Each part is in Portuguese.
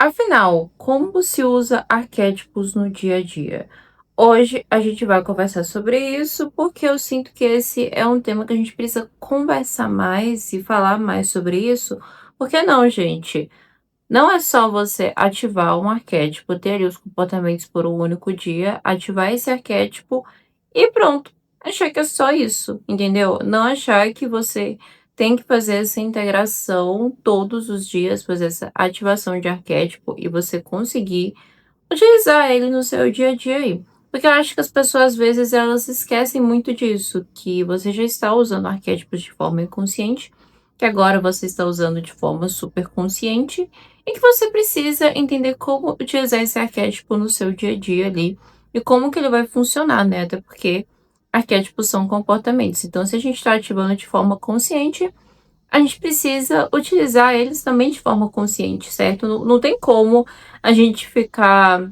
Afinal, como se usa arquétipos no dia a dia? Hoje a gente vai conversar sobre isso porque eu sinto que esse é um tema que a gente precisa conversar mais e falar mais sobre isso. Porque não, gente, não é só você ativar um arquétipo, ter ali os comportamentos por um único dia, ativar esse arquétipo e pronto. Achar que é só isso, entendeu? Não achar que você tem que fazer essa integração todos os dias, fazer essa ativação de arquétipo e você conseguir utilizar ele no seu dia a dia aí. Porque eu acho que as pessoas, às vezes, elas esquecem muito disso, que você já está usando arquétipos de forma inconsciente, que agora você está usando de forma super consciente, e que você precisa entender como utilizar esse arquétipo no seu dia a dia ali, e como que ele vai funcionar, né? Até porque arquétipos são comportamentos. Então, se a gente está ativando de forma consciente, a gente precisa utilizar eles também de forma consciente, certo? Não tem como a gente ficar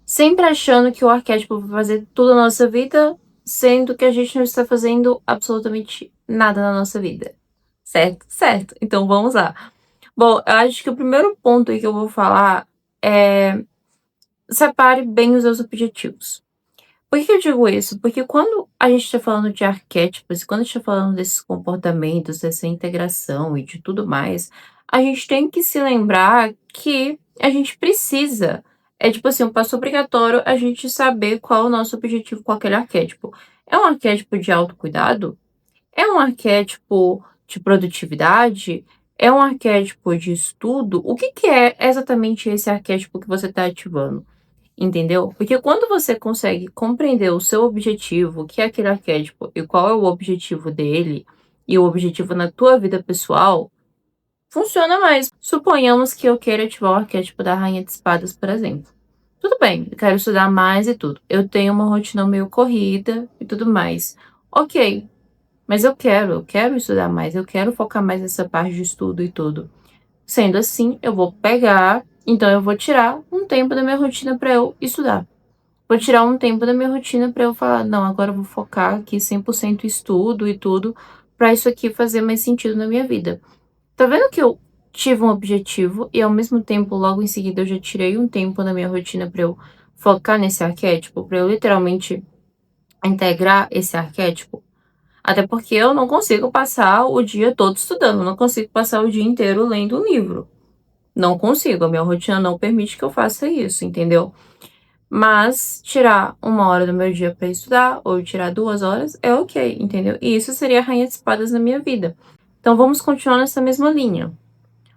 sempre achando que o arquétipo vai fazer tudo na nossa vida, sendo que a gente não está fazendo absolutamente nada na nossa vida. Certo? Certo. Então vamos lá. Bom, eu acho que o primeiro ponto aí que eu vou falar é separe bem os seus objetivos. Por que eu digo isso? Porque quando a gente está falando de arquétipos, e quando a gente está falando desses comportamentos, dessa integração e de tudo mais, a gente tem que se lembrar que a gente precisa, é tipo assim, um passo obrigatório a gente saber qual é o nosso objetivo com aquele arquétipo. É um arquétipo de autocuidado? É um arquétipo de produtividade? É um arquétipo de estudo? O que que é exatamente esse arquétipo que você está ativando? Entendeu? Porque quando você consegue compreender o seu objetivo, o que é aquele arquétipo e qual é o objetivo dele, e o objetivo na tua vida pessoal, funciona mais. Suponhamos que eu queira ativar o arquétipo da Rainha de Espadas, por exemplo. Tudo bem, eu quero estudar mais e tudo. Eu tenho uma rotina meio corrida e tudo mais. Ok, mas eu quero estudar mais, eu quero focar mais nessa parte de estudo e tudo. Sendo assim, eu vou pegar, então eu vou tirar um tempo da minha rotina para eu estudar. Vou tirar um tempo da minha rotina para eu falar: "Não, agora eu vou focar aqui 100% estudo e tudo, para isso aqui fazer mais sentido na minha vida". Tá vendo que eu tive um objetivo e ao mesmo tempo, logo em seguida, eu já tirei um tempo da minha rotina para eu focar nesse arquétipo, para eu literalmente integrar esse arquétipo? Até porque eu não consigo passar o dia todo estudando, não consigo passar o dia inteiro lendo um livro. Não consigo, a minha rotina não permite que eu faça isso, entendeu? Mas tirar 1 hora do meu dia para estudar ou tirar 2 horas é ok, entendeu? E isso seria a rainha de espadas na minha vida. Então vamos continuar nessa mesma linha.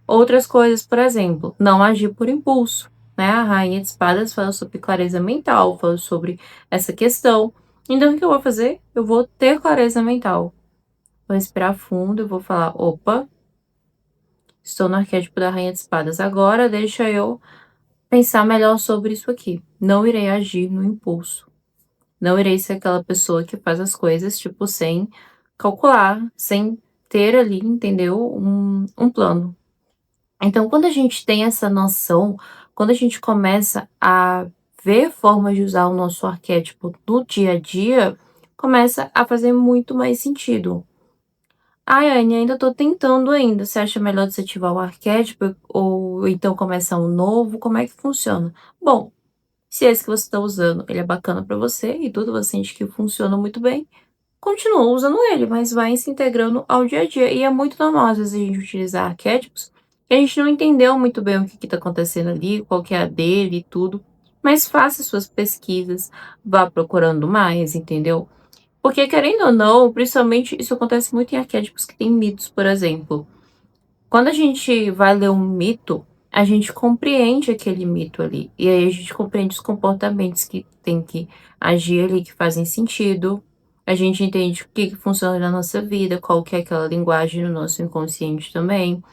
Outras coisas, por exemplo, não agir por impulso, né? A rainha de espadas fala sobre clareza mental, fala sobre essa questão. Então o que eu vou fazer? Eu vou ter clareza mental. Vou respirar fundo, eu vou falar: opa, estou no arquétipo da rainha de espadas. Agora deixa eu pensar melhor sobre isso aqui. Não irei agir no impulso. Não irei ser aquela pessoa que faz as coisas, tipo, sem calcular, sem ter ali, entendeu? Um plano. Então, quando a gente tem essa noção, quando a gente começa a ver formas de usar o nosso arquétipo no dia a dia, começa a fazer muito mais sentido. Ai, Anne, ainda tô tentando ainda. Você acha melhor desativar o arquétipo ou então começar um novo? Como é que funciona? Bom, se esse que você está usando, ele é bacana para você e tudo, você sente que funciona muito bem, continua usando ele, mas vai se integrando ao dia a dia. E é muito normal, às vezes, a gente utilizar arquétipos que a gente não entendeu muito bem o que está acontecendo ali, qual que é a dele e tudo. Mas faça suas pesquisas, vá procurando mais, entendeu? Porque, querendo ou não, principalmente isso acontece muito em arquétipos que têm mitos, por exemplo. Quando a gente vai ler um mito, a gente compreende aquele mito ali. E aí a gente compreende os comportamentos que tem que agir ali, que fazem sentido. A gente entende o que funciona na nossa vida, qual que é aquela linguagem no nosso inconsciente também.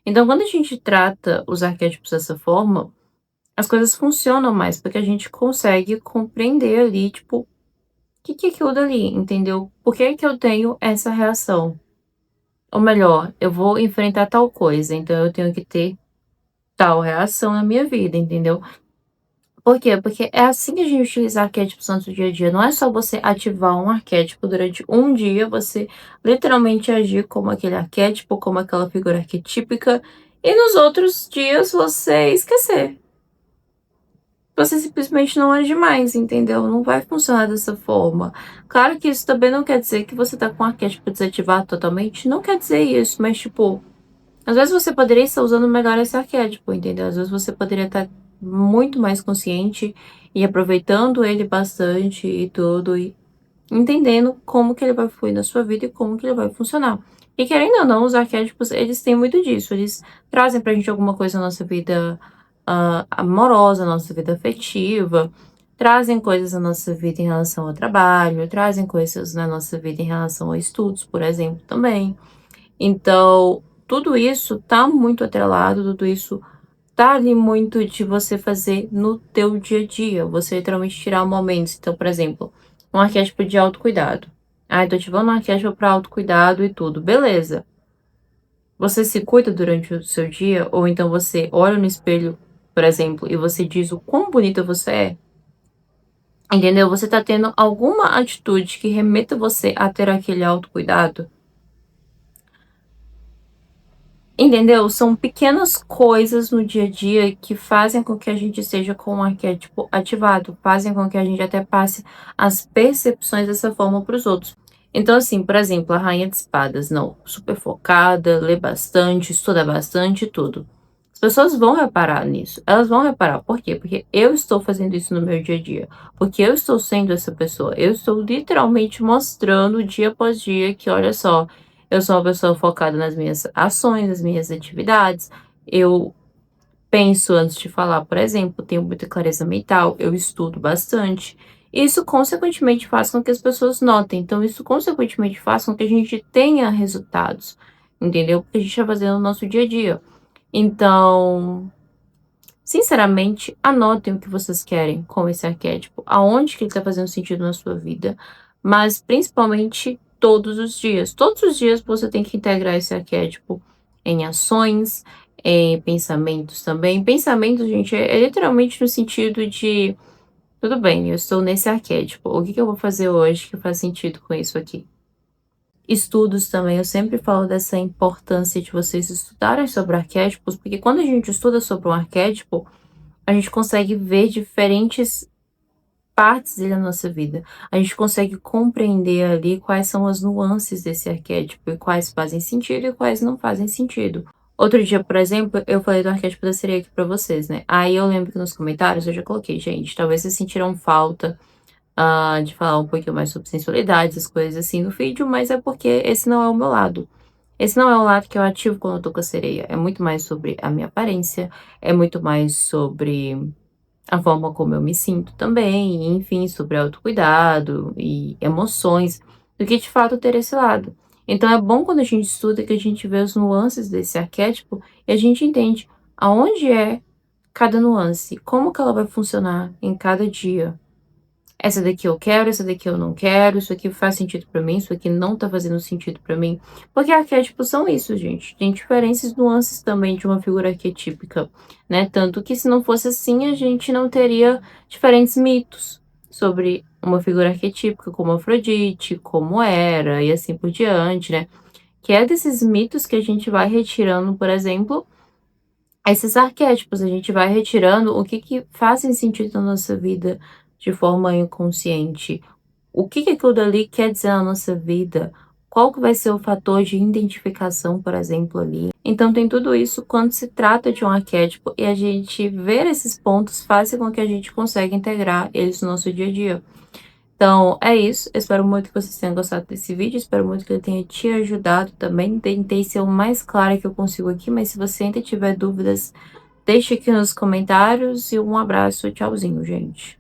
Então, quando a gente trata os arquétipos dessa forma, as coisas funcionam mais, porque a gente consegue compreender ali, tipo, o que que é aquilo dali, entendeu? Por que que eu tenho essa reação? Ou melhor, eu vou enfrentar tal coisa, então eu tenho que ter tal reação na minha vida, entendeu? Por quê? Porque é assim que a gente utiliza arquétipos no nosso dia a dia. Não é só você ativar um arquétipo durante um dia, você literalmente agir como aquele arquétipo, como aquela figura arquetípica e nos outros dias você esquecer. Você simplesmente não age mais, entendeu? Não vai funcionar dessa forma. Claro que isso também não quer dizer que você tá com o arquétipo desativado totalmente, não quer dizer isso, mas tipo, às vezes você poderia estar usando melhor esse arquétipo, entendeu? Às vezes você poderia estar muito mais consciente e aproveitando ele bastante e tudo, e entendendo como que ele vai fluir na sua vida e como que ele vai funcionar. E querendo ou não, os arquétipos, eles têm muito disso, eles trazem pra gente alguma coisa na nossa vida amorosa, na nossa vida afetiva, trazem coisas na nossa vida em relação ao trabalho, trazem coisas na nossa vida em relação a estudos, por exemplo, também. Então, tudo isso tá muito atrelado, tudo isso tá ali muito de você fazer no teu dia a dia, você literalmente tirar momentos. Então, por exemplo, um arquétipo de autocuidado. Ah, tô ativando um arquétipo para autocuidado e tudo, beleza. Você se cuida durante o seu dia, ou então você olha no espelho, por exemplo, e você diz o quão bonita você é. Entendeu? Você tá tendo alguma atitude que remeta você a ter aquele autocuidado. Entendeu? São pequenas coisas no dia a dia que fazem com que a gente esteja com o arquétipo ativado, fazem com que a gente até passe as percepções dessa forma para os outros. Então, assim, por exemplo, a Rainha de Espadas, não, super focada, lê bastante, estuda bastante, tudo. As pessoas vão reparar nisso. Elas vão reparar. Por quê? Porque eu estou fazendo isso no meu dia a dia. Porque eu estou sendo essa pessoa. Eu estou literalmente mostrando dia após dia que, olha só, eu sou uma pessoa focada nas minhas ações, nas minhas atividades. Eu penso antes de falar, por exemplo, tenho muita clareza mental, eu estudo bastante. Isso, consequentemente, faz com que as pessoas notem. Então, isso, consequentemente, faz com que a gente tenha resultados, entendeu? Porque a gente está fazendo no nosso dia a dia. Então, sinceramente, anotem o que vocês querem com esse arquétipo, aonde que ele está fazendo sentido na sua vida, mas principalmente todos os dias. Todos os dias você tem que integrar esse arquétipo em ações, em pensamentos também. Pensamento, gente, é literalmente no sentido de, tudo bem, eu estou nesse arquétipo, o que que eu vou fazer hoje que faz sentido com isso aqui? Estudos também, eu sempre falo dessa importância de vocês estudarem sobre arquétipos, porque quando a gente estuda sobre um arquétipo, a gente consegue ver diferentes partes dele na nossa vida. A gente consegue compreender ali quais são as nuances desse arquétipo e quais fazem sentido e quais não fazem sentido. Outro dia, por exemplo, eu falei do arquétipo da sereia aqui pra vocês, né? Aí eu lembro que nos comentários eu já coloquei, gente, talvez vocês sentiram falta de falar um pouquinho mais sobre sensualidade, essas coisas assim no vídeo, mas é porque esse não é o meu lado. Esse não é o lado que eu ativo quando eu tô com a sereia. É muito mais sobre a minha aparência, é muito mais sobre a forma como eu me sinto também, enfim, sobre autocuidado e emoções, do que de fato ter esse lado. Então é bom quando a gente estuda que a gente vê as nuances desse arquétipo e a gente entende aonde é cada nuance, como que ela vai funcionar em cada dia. Essa daqui eu quero, essa daqui eu não quero, isso aqui faz sentido pra mim, isso aqui não tá fazendo sentido pra mim. Porque arquétipos são isso, gente. Tem diferentes nuances também de uma figura arquetípica, né? Tanto que se não fosse assim, a gente não teria diferentes mitos sobre uma figura arquetípica, como Afrodite, como Hera e assim por diante, né? Que é desses mitos que a gente vai retirando, por exemplo, esses arquétipos, a gente vai retirando o que que fazem sentido na nossa vida de forma inconsciente. O que que aquilo dali quer dizer na nossa vida? Qual que vai ser o fator de identificação, por exemplo, ali? Então tem tudo isso quando se trata de um arquétipo e a gente ver esses pontos faz com que a gente consiga integrar eles no nosso dia a dia. Então, é isso. Eu espero muito que vocês tenham gostado desse vídeo. Espero muito que ele tenha te ajudado também. Tentei ser o mais clara que eu consigo aqui, mas se você ainda tiver dúvidas, deixe aqui nos comentários. E um abraço. Tchauzinho, gente.